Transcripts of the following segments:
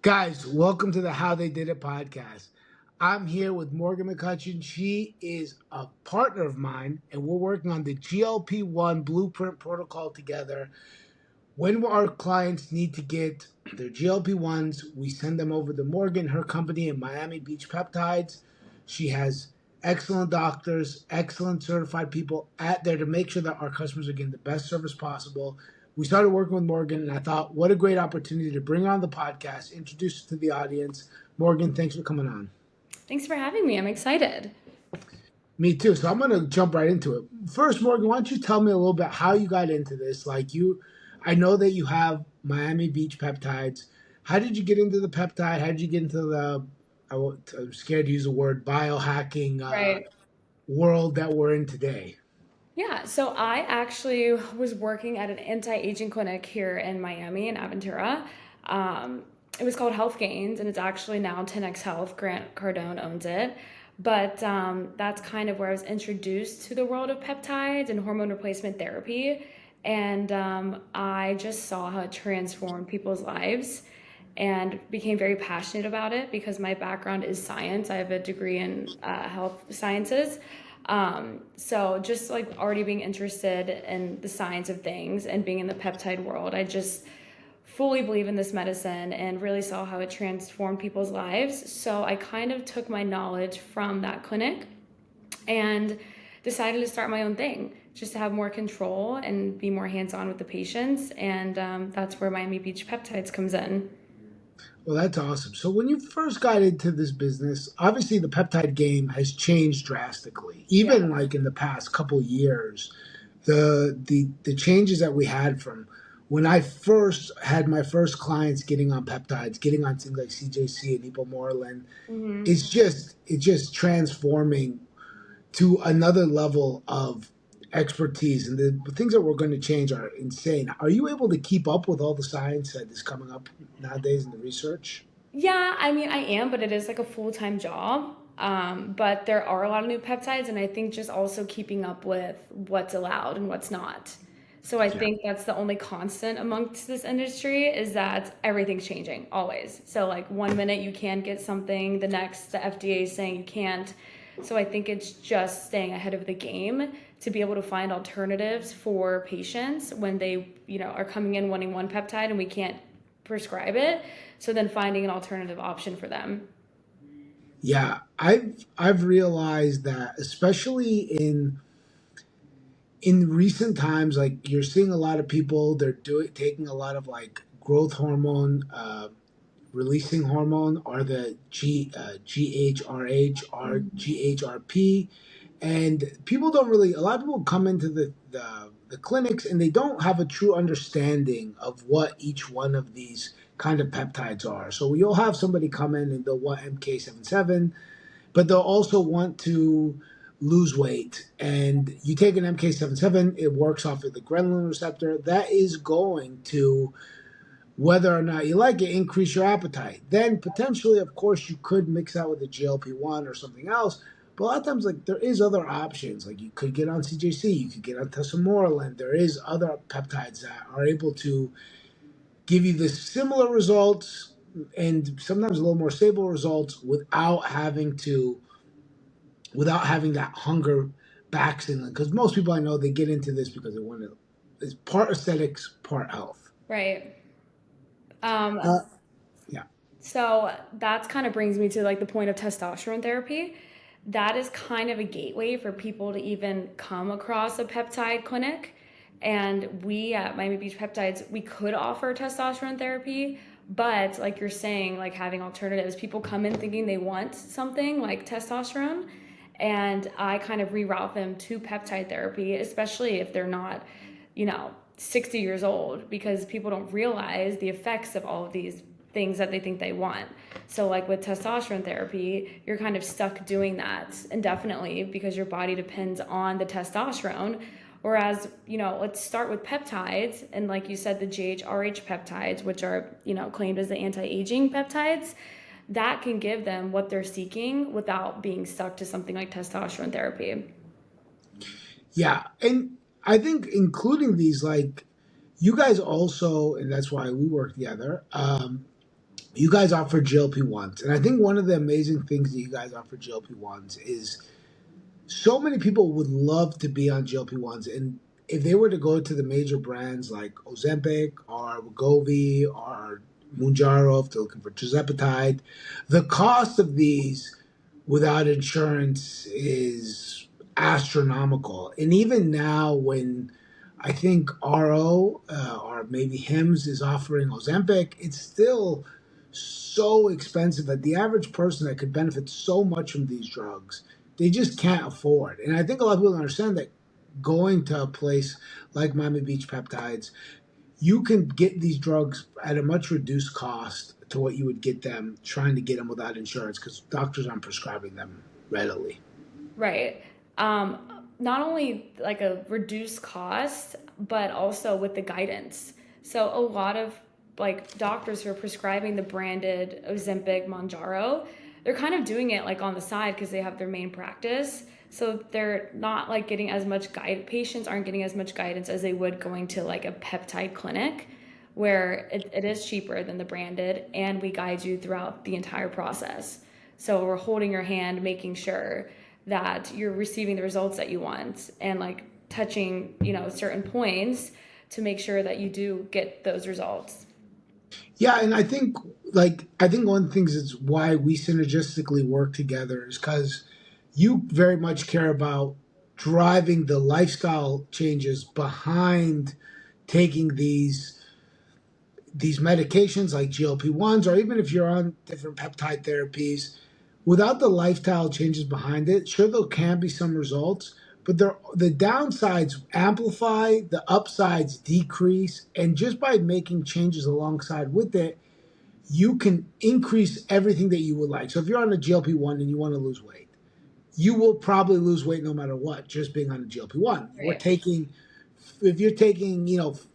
Guys, welcome to the How They Did It podcast. I'm here with Morgan McCutcheon. She is a partner of mine, and we're working on the GLP-1 blueprint protocol together. When our clients need to get their GLP-1s, we send them over to Morgan, her company in Miami Beach Peptides. She has excellent doctors, excellent certified people at there to make sure that our customers are getting the best service possible. We started working with Morgan, and I thought, what a great opportunity to bring on the podcast, introduce to the audience. Morgan, thanks for coming on. Thanks for having me. I'm excited. Me too. So I'm going to jump right into it. First, Morgan, why don't you tell me a little bit how you got into this? I know that you have Miami Beach Peptides. How did you get into the peptide? How did you get into I'm scared to use the word biohacking Right. world that we're in today? Yeah, so I actually was working at an anti-aging clinic here in Miami in Aventura. Um, it was called Health Gains, and it's actually now 10X Health. Grant Cardone owns it. But that's kind of where I was introduced to the world of peptides and hormone replacement therapy. And I just saw how it transformed people's lives and became very passionate about it because my background is science. I have a degree in health sciences. So just like already being interested in the science of things and being in the peptide world, I just fully believe in this medicine and really saw how it transformed people's lives. So I kind of took my knowledge from that clinic and decided to start my own thing just to have more control and be more hands-on with the patients. And that's where Miami Beach Peptides comes in. Well, that's awesome. So when you first got into this business, obviously the peptide game has changed drastically. Yeah. Even like in the past couple years, the changes that we had from when I first had my first clients getting on peptides, getting on things like CJC and ipamorelin, Hmm. it's just transforming to another level of expertise. And the things that we're going to change are insane. Are you able to keep up with all the science that is coming up nowadays in the research? Yeah, I mean, I am, but it is like a full-time job. But there are a lot of new peptides, and I think just also keeping up with what's allowed and what's not. So I Yeah. think that's the only constant amongst this industry is that everything's changing always. So like one minute you can get something, the next the FDA is saying you can't. So I think it's just staying ahead of the game to be able to find alternatives for patients when they, are coming in wanting one peptide and we can't prescribe it. So then finding an alternative option for them. Yeah, I've realized that especially in recent times, like you're seeing a lot of people, they're doing taking a lot of like growth hormone, releasing hormone, or the GHRH or GHRP, and people don't really. A lot of people come into the clinics and they don't have a true understanding of what each one of these kind of peptides are. So you'll have somebody come in and they'll want MK77, but they'll also want to lose weight. And you take an MK77, it works off of the ghrelin receptor. That is going to, whether or not you like it, increase your appetite. Then potentially, of course, you could mix that with a GLP-1 or something else. But a lot of times, like there is other options. Like you could get on CJC, you could get on tesamorelin. There is other peptides that are able to give you the similar results and sometimes a little more stable results without having that hunger back signaling. Because most people I know, they get into this because they want to. It's part aesthetics, part health. Right. Um, Uh, yeah. so that's kind of brings me to like the point of testosterone therapy. That is kind of a gateway for people to even come across a peptide clinic. And we at Miami Beach Peptides, we could offer testosterone therapy, but like you're saying, like having alternatives, people come in thinking they want something like testosterone, and I kind of reroute them to peptide therapy, especially if they're not, 60 years old, because people don't realize the effects of all of these things that they think they want. So like with testosterone therapy, you're kind of stuck doing that indefinitely because your body depends on the testosterone. Whereas, let's start with peptides. And like you said, the GHRH peptides, which are, claimed as the anti-aging peptides, that can give them what they're seeking without being stuck to something like testosterone therapy. Yeah. And I think including these, like, you guys also, and that's why we work together, you guys offer GLP-1s. And I think one of the amazing things that you guys offer GLP-1s is so many people would love to be on GLP-1s. And if they were to go to the major brands like Ozempic or Wegovy or Mounjaro, if they're looking for tirzepatide, the cost of these without insurance is astronomical. And even now, when I think RO or maybe HIMS is offering Ozempic, it's still so expensive that the average person that could benefit so much from these drugs, they just can't afford. And I think a lot of people don't understand that going to a place like Miami Beach Peptides, you can get these drugs at a much reduced cost to what you would get them trying to get them without insurance because doctors aren't prescribing them readily. Right. Not only like a reduced cost, but also with the guidance. So a lot of like doctors who are prescribing the branded Ozempic, Mounjaro, they're kind of doing it like on the side because they have their main practice. So they're not like getting as much guide. Patients aren't getting as much guidance as they would going to like a peptide clinic, where it is cheaper than the branded, and we guide you throughout the entire process. So we're holding your hand, making sure that you're receiving the results that you want, and like touching, certain points to make sure that you do get those results. Yeah, and I think one of the things is why we synergistically work together is because you very much care about driving the lifestyle changes behind taking these medications like GLP-1s, or even if you're on different peptide therapies, without the lifestyle changes behind it, sure, there can be some results, but the downsides amplify, the upsides decrease. And just by making changes alongside with it, you can increase everything that you would like. So if you're on a GLP-1 and you want to lose weight, you will probably lose weight no matter what, just being on a GLP-1. Right. If you're taking,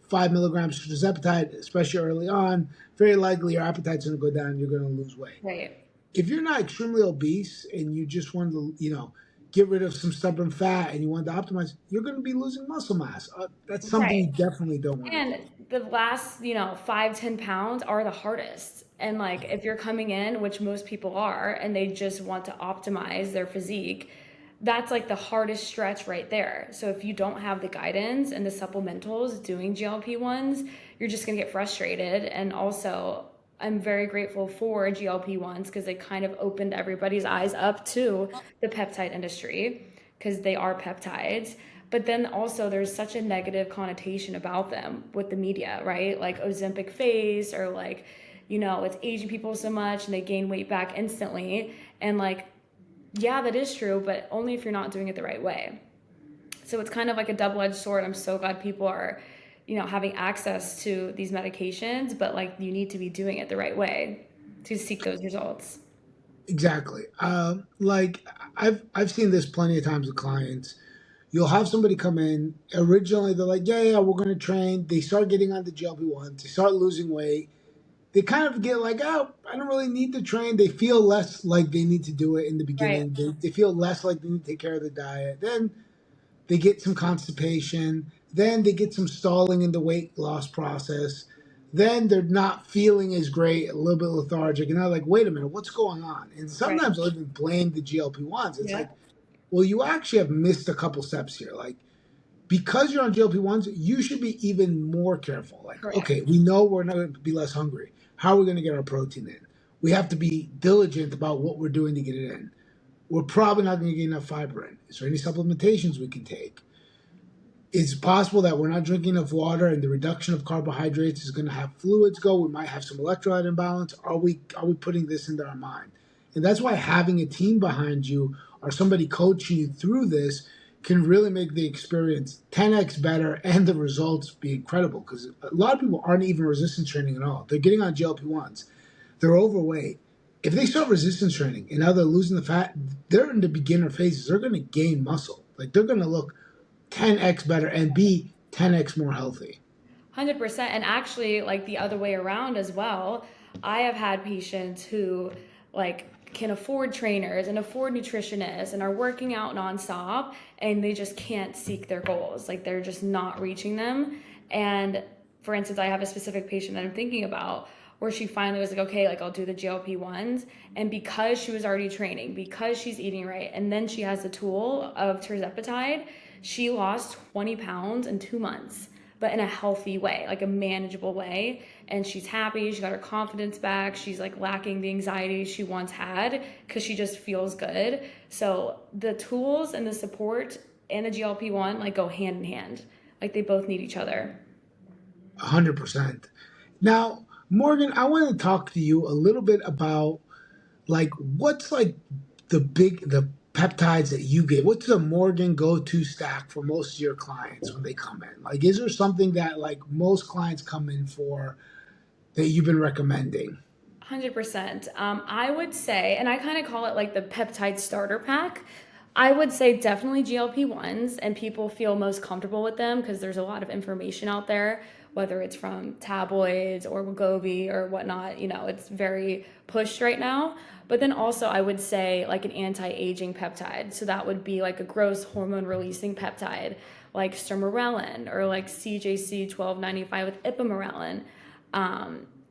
5 milligrams of tirzepatide, especially early on, very likely your appetite's going to go down. You're going to lose weight. Right. If you're not extremely obese and you just want to, get rid of some stubborn fat and you want to optimize, you're going to be losing muscle mass. That's something you Right. definitely don't want to And do. the last, 5, 10 pounds are the hardest. And like if you're coming in, which most people are, and they just want to optimize their physique, that's like the hardest stretch right there. So if you don't have the guidance and the supplementals doing GLP-1s, you're just gonna get frustrated. And also, I'm very grateful for GLP-1s because they kind of opened everybody's eyes up to the peptide industry because they are peptides. But then also there's such a negative connotation about them with the media, right? Like Ozempic face, or like, it's aging people so much and they gain weight back instantly. And like, yeah, that is true, but only if you're not doing it the right way. So it's kind of like a double-edged sword. I'm so glad people are, having access to these medications, but like you need to be doing it the right way to seek those results. Exactly. Like I've seen this plenty of times with clients. You'll have somebody come in. Originally, they're like, "Yeah, yeah, we're going to train." They start getting on the GLP-1s. They start losing weight. They kind of get like, "Oh, I don't really need to train." They feel less like they need to do it in the Right, beginning. They feel less like they need to take care of the diet. Then they get some constipation. Then they get some stalling in the weight loss process. Then they're not feeling as great, a little bit lethargic, and they're like, "Wait a minute, what's going on?" And right. sometimes I'll even blame the GLP-1s. It's Yeah, like, well, you actually have missed a couple steps here. Like, because you're on GLP-1s, you should be even more careful. Like, correct. okay, we know we're not going to be less hungry. How are we going to get our protein in? We have to be diligent about what we're doing to get it in. We're probably not going to get enough fiber in. Is there any supplementations we can take? It's possible that we're not drinking enough water and the reduction of carbohydrates is going to have fluids go. We might have some electrolyte imbalance. Are we putting this into our mind? And that's why having a team behind you or somebody coaching you through this can really make the experience 10x better and the results be incredible, because a lot of people aren't even resistance training at all. They're getting on GLP-1s. They're overweight. If they start resistance training and now they're losing the fat, they're in the beginner phases. They're going to gain muscle. Like, they're going to look 10x better and be 10x more healthy. 100%. And actually, like the other way around as well, I have had patients who like can afford trainers and afford nutritionists and are working out nonstop, and they just can't seek their goals. Like they're just not reaching them. And for instance, I have a specific patient that I'm thinking about where she finally was like, okay, like I'll do the GLP-1s. And because she was already training, because she's eating right, and then she has the tool of tirzepatide, she lost 20 pounds in 2 months, but in a healthy way, like a manageable way. And she's happy. She got her confidence back. She's like lacking the anxiety she once had because she just feels good. So the tools and the support and the GLP-1 like go hand in hand. Like they both need each other. 100%. Now, Morgan, I want to talk to you a little bit about like what's like the peptides that you get. What's the Morgan go-to stack for most of your clients when they come in? Like, is there something that like most clients come in for that you've been recommending? 100%. I would say, and I kind of call it like the peptide starter pack. I would say definitely GLP-1s, and people feel most comfortable with them because there's a lot of information out there, whether it's from tabloids or Wegovy or whatnot. It's very pushed right now. But then also, I would say like an anti-aging peptide. So that would be like a growth hormone releasing peptide, like stromarelin or like CJC 1295 with ipamorelin.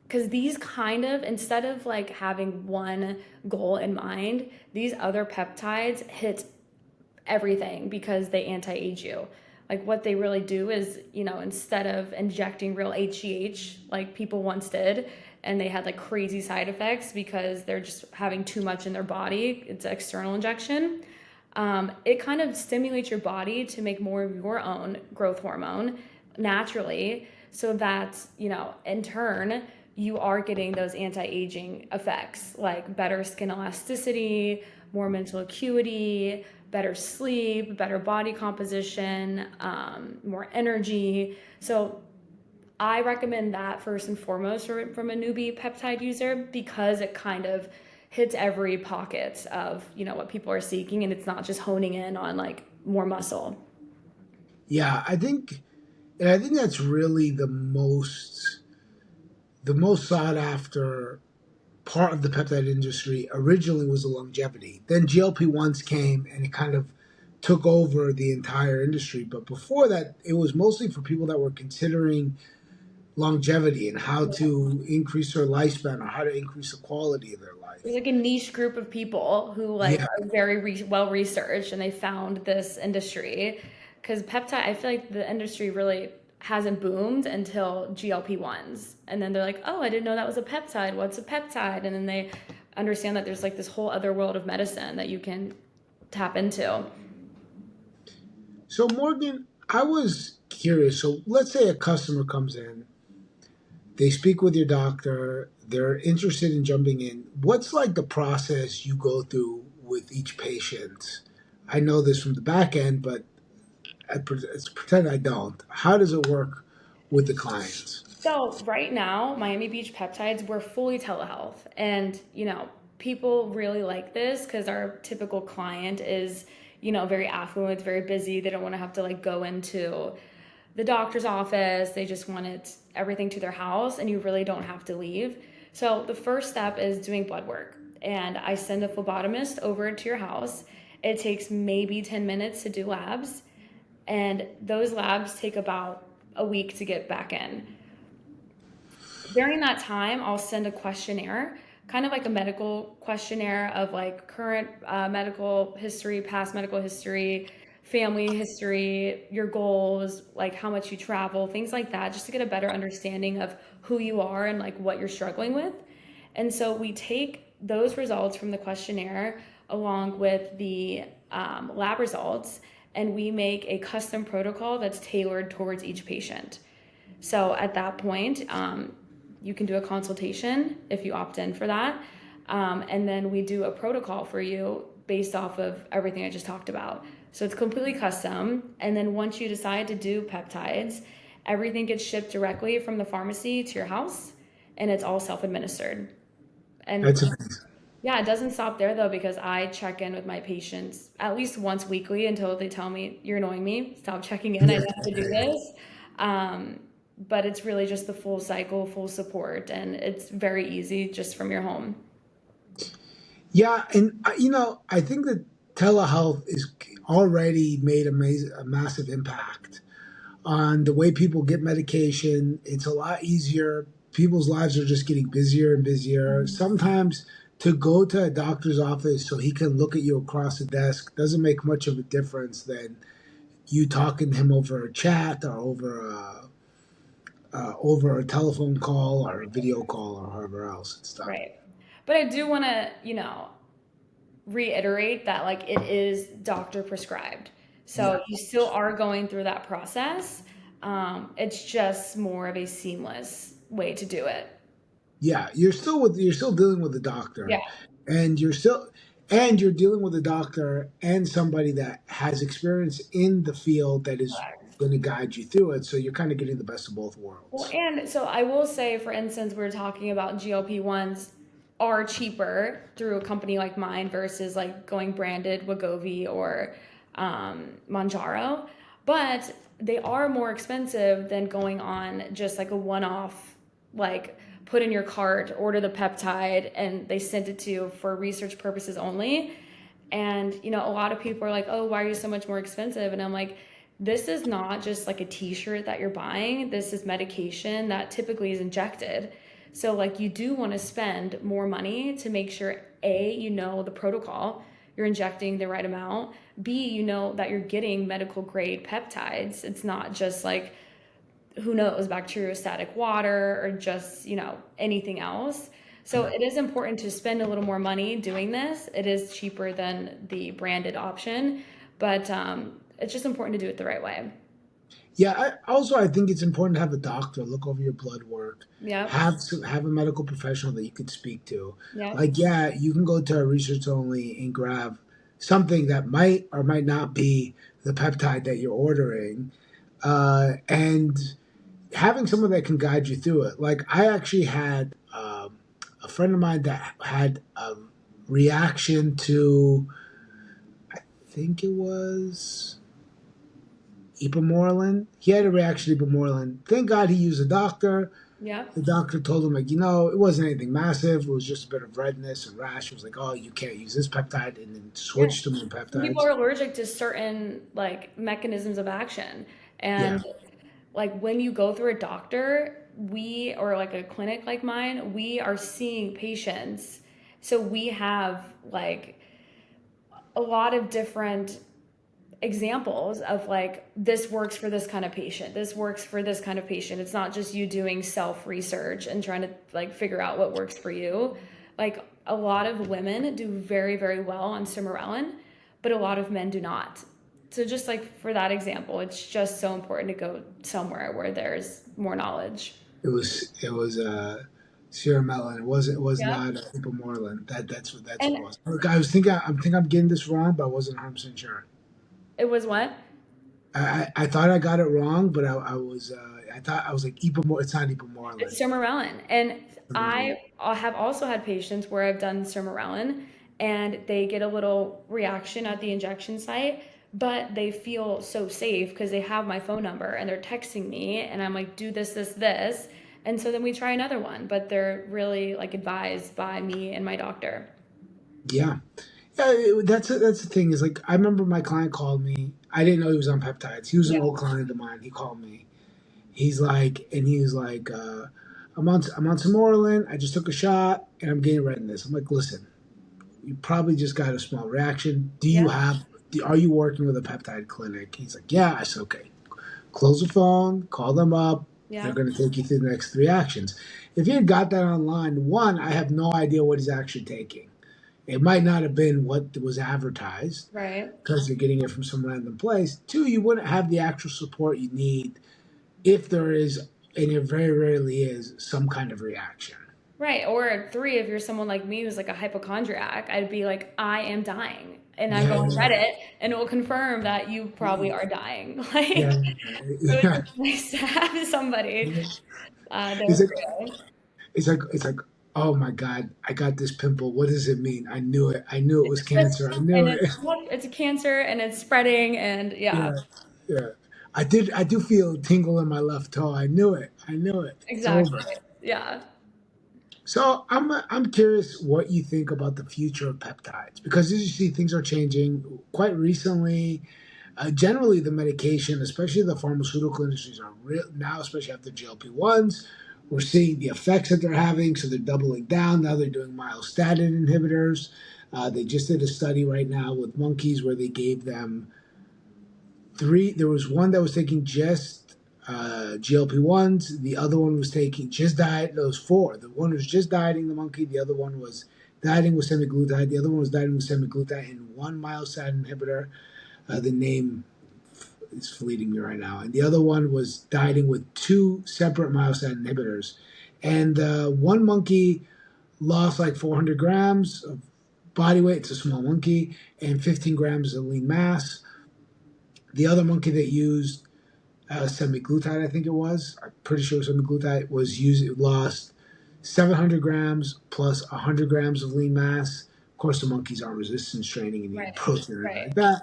Because these kind of, instead of like having one goal in mind, these other peptides hit everything because they anti-age you. Like what they really do is, instead of injecting real HGH like people once did, and they had like crazy side effects because they're just having too much in their body, it's an external injection. It kind of stimulates your body to make more of your own growth hormone naturally, so that, in turn, you are getting those anti-aging effects like better skin elasticity, more mental acuity, better sleep, better body composition, more energy. So I recommend that first and foremost from a newbie peptide user because it kind of hits every pocket of what people are seeking, and it's not just honing in on like more muscle. Yeah, and I think that's really the most sought after part of the peptide industry originally was the longevity. Then GLP-1s came and it kind of took over the entire industry. But before that, it was mostly for people that were considering longevity and how to increase their lifespan or how to increase the quality of their There's life. like a niche group of people who like Yeah, are very well researched, and they found this industry because peptide. I feel like the industry really hasn't boomed until GLP-1s, and then they're like, oh, I didn't know that was a peptide. What's a peptide? And then they understand that there's like this whole other world of medicine that you can tap into. so, Morgan, I was curious. So, let's say a customer comes in, they speak with your doctor, they're interested in jumping in. What's like the process you go through with each patient? I know this from the back end, but let's pretend I don't. How does it work with the clients? So right now, Miami Beach Peptides, we're fully telehealth. And, people really like this because our typical client is, very affluent, very busy. They don't want to have to like go into the doctor's office. They just want everything to their house, and you really don't have to leave. So the first step is doing blood work. And I send a phlebotomist over to your house. It takes maybe 10 minutes to do labs. And those labs take about a week to get back in. During that time, I'll send a questionnaire, kind of like a medical questionnaire of like current medical history, past medical history, family history, your goals, like how much you travel, things like that, just to get a better understanding of who you are and like what you're struggling with. And so we take those results from the questionnaire along with the lab results, and we make a custom protocol that's tailored towards each patient. So at that point, you can do a consultation if you opt in for that. And then we do a protocol for you based off of everything I just talked about. So it's completely custom. And then once you decide to do peptides, everything gets shipped directly from the pharmacy to your house, and it's all self administered. And That's amazing. yeah, it doesn't stop there though, because I check in with my patients at least once weekly until they tell me, you're annoying me, stop checking in, I Yeah, know how to do this. Um, but it's really just the full cycle, full support, and it's very easy just from your home. yeah, and I think that telehealth is already made a massive impact on the way people get medication. It's a lot easier. people's lives are just getting busier and busier. Sometimes to go to a doctor's office so he can look at you across the desk doesn't make much of a difference than you talking to him over a chat or over a telephone call or a video call or however else it's done. Right. But I do want to, reiterate that like it is doctor prescribed. So Yeah, you still are going through that process. It's just more of a seamless way to do it. yeah. You're still dealing with the doctor, Yeah. and you're dealing with a doctor and somebody that has experience in the field that is going to guide you through it. So you're kind of getting the best of both Well, worlds. and so I will say, for instance, we are talking about GLP-1s are cheaper through a company like mine versus like going branded Wegovy or Manjaro, but they are more expensive than going on just like a one-off, like put in your cart, order the peptide, and they sent it to you for research purposes only. And, a lot of people are like, oh, why are you so much more expensive? And I'm like, this is not just like a t-shirt that you're buying. This is medication that typically is injected. So like you do want to spend more money to make sure A, you know the protocol, you're injecting the right amount. B, you know that you're getting medical grade peptides. It's not just like who knows, bacteriostatic water or just, anything else. So Yeah. it is important to spend a little more money doing this. It is cheaper than the branded option, but it's just important to do it the right way. Yeah, I think it's important to have a doctor look over your blood work, Yep. have a medical professional that you could speak to. Yep. Like, yeah, you can go to a research only and grab something that might or might not be the peptide that you're ordering, and having someone that can guide you through it. Like, I actually had a friend of mine that had a reaction to, I think it was ipamorelin. He had a reaction to ipamorelin. Thank God he used a doctor. Yep. The doctor told him, like, it wasn't anything massive. It was just a bit of redness and rash. It was like, oh, you can't use this peptide, and then Yeah. switched to more Some people peptides. are allergic to certain like mechanisms of action. Yeah, And like when you go through a doctor, we or like a clinic like mine, we are seeing patients. So we have like a lot of different examples of like this works for this kind of patient, this works for this kind of patient. It's not just you doing self research and trying to like figure out what works for you. Like a lot of women do very very well on Cimarelin, but a lot of men do not. So just like for that example, it's just so important to go somewhere where there's more knowledge. it was Siramelin. It was Yeah. not ipamorelin. That's what And it was. Look, I'm getting this wrong, but I wasn't 100% sure. it was what? I thought I got it wrong, but I thought I was like ipamor. It's not ipamorelin. It's Sermorelin. And I have also had patients where I've done Sermorelin and they get a little reaction at the injection site, but they feel so safe because they have my phone number and they're texting me and I'm like, do this, this, this. And so then we try another one, but they're really like advised by me and my doctor. Yeah. Yeah, that's the thing is like I remember my client called me. I didn't know he was on peptides. He was an Yeah. old client of mine. He called me. He was like, I'm on some Orlin. I just took a shot and I'm getting redness. I'm like, listen, you probably just got a small reaction. Yeah. Are you working with a peptide clinic? He's like, yeah. I said, okay. Close the phone, call them up. They're Yeah. going to take you through the next three actions. If he had got that online, one, I have no idea what he's actually taking. It might not have been what was advertised Right. because you're getting it from some random place. Two, you wouldn't have the actual support you need if there is, and it very rarely is, some kind of reaction. Right. Or three, if you're someone like me who's like a hypochondriac, I'd be like, I am dying. And I go Yeah, on yeah, Reddit and it will confirm that you probably are dying. Like, yeah, so it's yeah. just nice to have somebody there It's like for you. it's like, oh my God, I got this pimple. What does it mean? I knew it. I knew it It's was just, cancer. I knew and it. it's a cancer and it's spreading and yeah, Yeah, yeah. I do feel a tingle in my left toe. I knew it. I knew it. It's exactly. over. Yeah. So I'm curious what you think about the future of peptides because as you see, things are changing quite recently. Generally, the medication, especially the pharmaceutical industries, are real now, especially after GLP-1s, we're seeing the effects that they're having, so they're doubling down. Now they're doing myostatin inhibitors. They just did a study right now with monkeys where they gave them three. There was one that was taking just GLP-1s. The other one was taking just diet. Those four. The one was just dieting the monkey. The other one was dieting with semaglutide. The other one was dieting with semaglutide and one myostatin inhibitor. The name is fleeting me right now. And the other one was dieting with two separate myostatin inhibitors. And one monkey lost like 400 grams of body weight. It's a small monkey, and 15 grams of lean mass. The other monkey that used semaglutide, I think it was, I'm pretty sure semaglutide was used, it lost 700 grams plus 100 grams of lean mass. Of course, the monkeys aren't resistance training and eating Right. protein or anything Right. like that.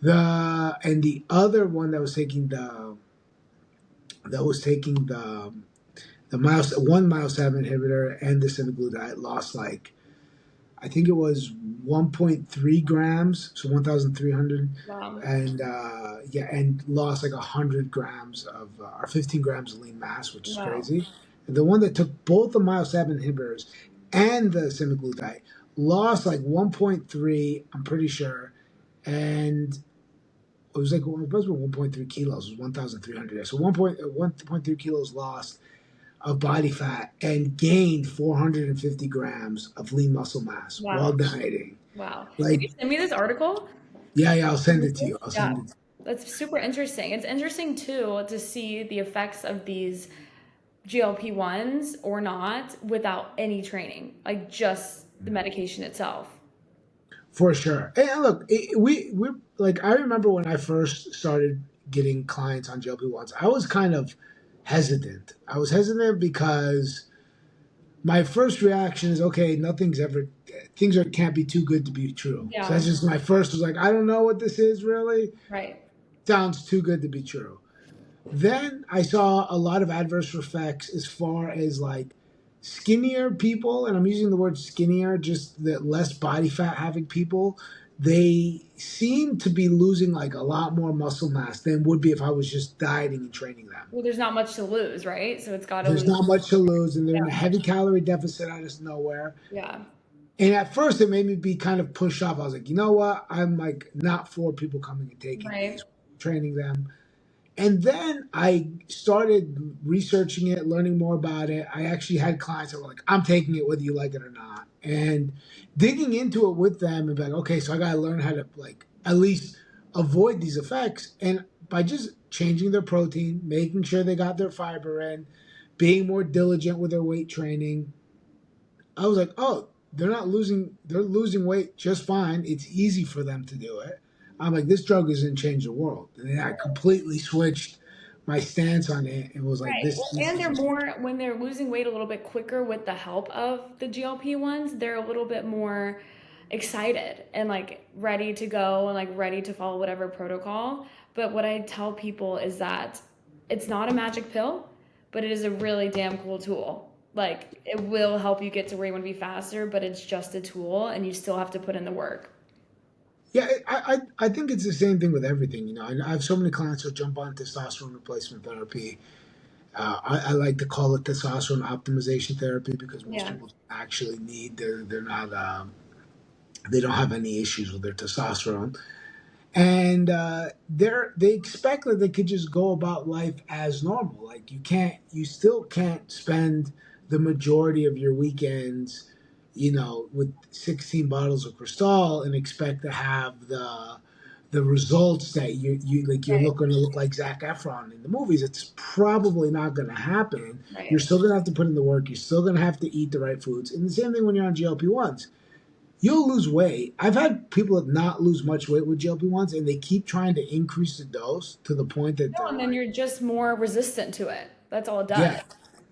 The other one that was taking the one myostatin inhibitor and the semaglutide lost like I think it was 1.3 grams, so 1,300, Wow. and and lost like 100 grams of or 15 grams of lean mass, which is Wow. crazy. And the one that took both the myostatin inhibitors and the semaglutide lost like 1.3, I'm pretty sure, and it was like it was 1.3 kilos, it was 1,300. So 1.3 kilos lost of body fat and gained 450 grams of lean muscle mass while Wow. dieting. Wow. Can Like, you send me this article? yeah, I'll send it to you. I'll Yeah. send it. That's super interesting. It's interesting too to see the effects of these GLP-1s or not without any training, like just the medication itself. For sure. And look, we like I remember when I first started getting clients on GLP-1s, I was kind of hesitant. I was hesitant because my first reaction is okay, nothing's ever things are can't be too good to be true. So Yeah. that's just my first was like, I don't know what this is really. Right. Sounds too good to be true. Then I saw a lot of adverse effects as far as like skinnier people, and I'm using the word skinnier, just the less body fat having people, they seem to be losing like a lot more muscle mass than would be if I was just dieting and training them. Well, there's not much to lose, right? So it's got to There's lose. not much to lose, and they're in a Yeah. heavy calorie deficit out of nowhere. Yeah. And at first, it made me be kind of pushed off. I was like, you know what? I'm like not for people coming and taking Right. these, training them. And then I started researching it, learning more about it. I actually had clients that were like, I'm taking it whether you like it or not. And digging into it with them and be like, okay, so I got to learn how to like at least avoid these effects. And by just changing their protein, making sure they got their fiber in, being more diligent with their weight training, I was like, oh, they're losing weight just fine. It's easy for them to do it. I'm like, this drug is going to change the world. And then I completely switched my stance on it and was like, Right. this, Well, this and is, they're more when they're losing weight a little bit quicker with the help of the GLP-1s, they're a little bit more excited and like ready to go and like ready to follow whatever protocol. But what I tell people is that it's not a magic pill, but it is a really damn cool tool. Like it will help you get to where you want to be faster, but it's just a tool and you still have to put in the work. yeah, I think it's the same thing with everything. You know, I have so many clients who jump on testosterone replacement therapy. I like to call it testosterone optimization therapy because most Yeah. people actually need, they're not, they don't have any issues with their testosterone. And they expect that they could just go about life as normal. Like you still can't spend the majority of your weekends, you know, with 16 bottles of Cristal and expect to have the results that you like. You're Right. looking to look like Zac Efron in the movies. It's probably not going to happen. You're Right. still going to have to put in the work. You're still going to have to eat the right foods. And the same thing when you're on GLP-1s, you'll lose weight. I've had people that not lose much weight with GLP-1s, and they keep trying to increase the dose to the point that No, they're and then like, you're just more resistant to it. That's all it does. yeah,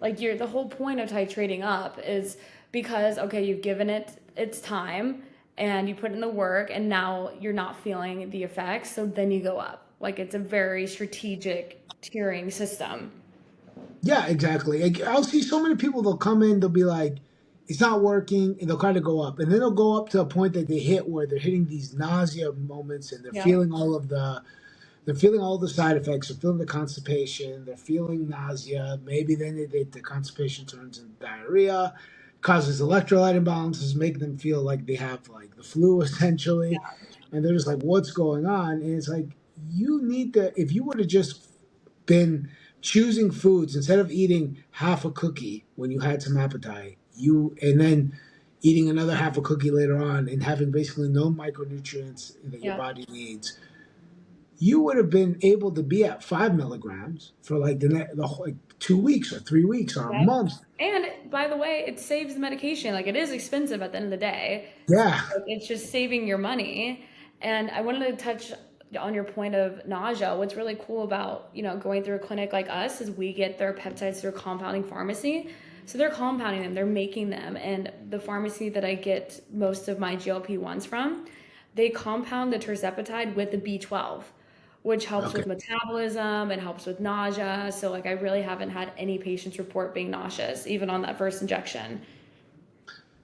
Like you're the whole point of titrating up is because okay, you've given it its time and you put in the work and now you're not feeling the effects, so then you go up. Like it's a very strategic tiering system. yeah, exactly. Like, I'll see so many people. They'll come in, they'll be like, it's not working, and they'll kind of go up, and then they'll go up to a point that they hit where they're hitting these nausea moments, and they're Yeah. feeling all of they're feeling all the side effects. They're feeling the constipation. They're feeling nausea. Maybe then the constipation turns into diarrhea, causes electrolyte imbalances, make them feel like they have like the flu essentially, and they're just like, "What's going on?" And it's like you need to. If you would have just been choosing foods instead of eating half a cookie when you had some appetite, you and then eating another half a cookie later on and having basically no micronutrients that your Yeah. body needs, you would have been able to be at 5 milligrams for like the whole, like 2 weeks or 3 weeks or a Yep. month. And by the way, it saves the medication. Like it is expensive at the end of the day. So Yeah. like, it's just saving your money. And I wanted to touch on your point of nausea. What's really cool about, going through a clinic like us is we get their peptides through a compounding pharmacy. So they're compounding them, they're making them. And the pharmacy that I get most of my GLP-1s from, they compound the terzepatide with the B12, which helps Okay. with metabolism and helps with nausea. So like I really haven't had any patients report being nauseous, even on that first injection.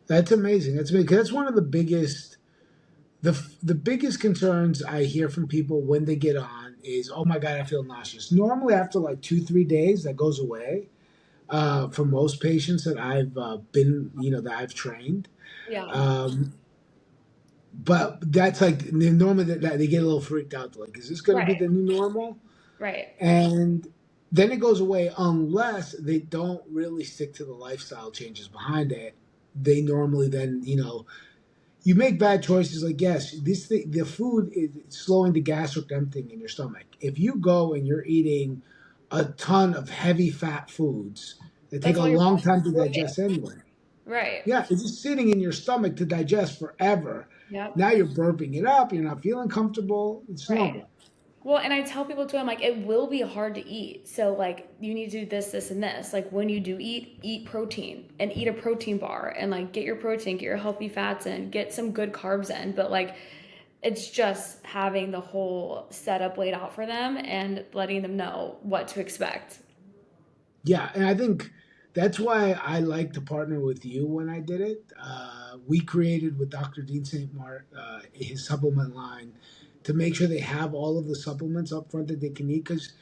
That's amazing. That's amazing. 'Cause that's one of the biggest the biggest concerns I hear from people when they get on is, oh my God, I feel nauseous. Normally after like 2, 3 days that goes away. For most patients that I've been, that I've trained. Yeah. Um, but that's like normally that they get a little freaked out. Like, is this going to be Right. the new normal? Right. And then it goes away unless they don't really stick to the lifestyle changes behind it. They normally then, you make bad choices. Like, yes, the food is slowing the gastric emptying in your stomach. If you go and you're eating a ton of heavy fat foods that take That's a all your long body's time to working. digest anyway. Right. Yeah, it's just sitting in your stomach to digest forever. Yep. Now you're burping it up. You're not feeling comfortable. It's Right. normal. Well, and I tell people too, I'm like, it will be hard to eat. So, like, you need to do this, this, and this. Like, when you do eat, eat protein and eat a protein bar and, like, get your protein, get your healthy fats in, get some good carbs in. But, like, it's just having the whole setup laid out for them and letting them know what to expect. Yeah, and I think that's why I like to partner with you when I did it. We created with Dr. Dean St. Mart his supplement line to make sure they have all of the supplements up front that they can eat. Because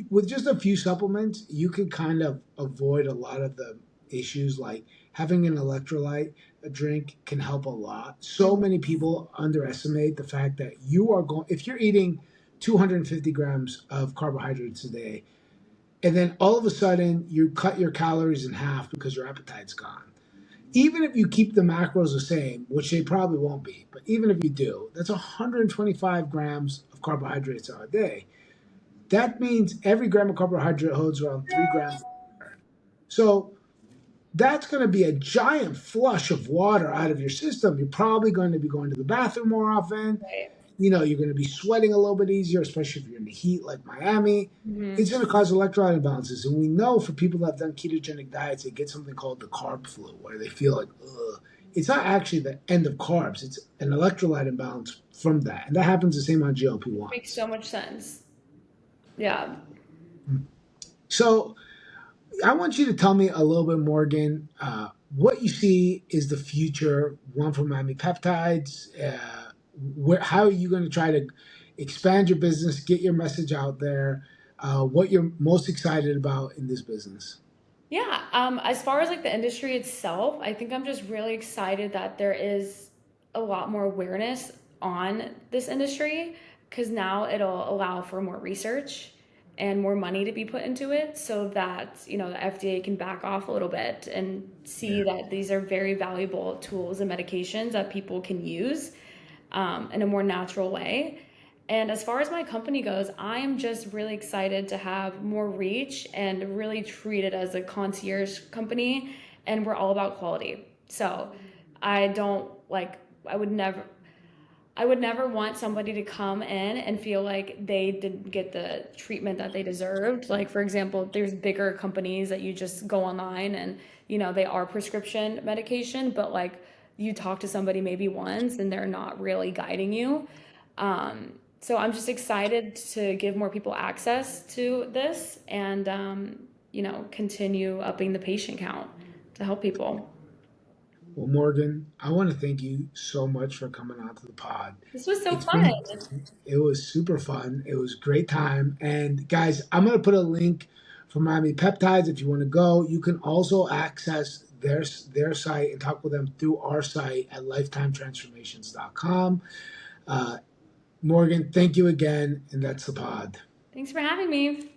with just a few supplements, you can kind of avoid a lot of the issues. Like having an electrolyte a drink can help a lot. So Mhm. many people underestimate the fact that you are going, if you're eating 250 grams of carbohydrates a day, and then all of a sudden you cut your calories in half because your appetite's gone. Even if you keep the macros the same, which they probably won't be, but even if you do, that's 125 grams of carbohydrates a day. That means every gram of carbohydrate holds around 3 grams. So that's going to be a giant flush of water out of your system. You're probably going to be going to the bathroom more often. Right. You're going to be sweating a little bit easier, especially if you're in the heat like Miami. Hmm. It's going to cause electrolyte imbalances. And we know for people that have done ketogenic diets, they get something called the carb flu, where they feel like, ugh. It's not actually the end of carbs, it's an electrolyte imbalance from that. And that happens the same on GLP Makes 1s. so much sense. Yeah. So I want you to tell me a little bit, Morgan, what you see is the future, one for Miami Peptides. How are you going to try to expand your business, get your message out there? What you're most excited about in this business? Yeah, as far as like the industry itself, I think I'm just really excited that there is a lot more awareness on this industry because now it'll allow for more research and more money to be put into it so that, the FDA can back off a little bit and see Yeah. that these are very valuable tools and medications that people can use in a more natural way. And as far as my company goes, I'm just really excited to have more reach and really treat it as a concierge company. And we're all about quality. So I don't like, I would never, I would never want somebody to come in and feel like they didn't get the treatment that they deserved. Like, for example, there's bigger companies that you just go online and, they are prescription medication, but like you talk to somebody maybe once and they're not really guiding you. So I'm just excited to give more people access to this and, continue upping the patient count to help people. Well, Morgan, I want to thank you so much for coming on to the pod. This was so It's fun. been, it was super fun. It was a great time. And guys, I'm going to put a link for Miami Peptides if you want to go. You can also access their site and talk with them through our site at lifetimetransformations.com. Uh, Morgan, thank you again. And that's the pod. Thanks for having me.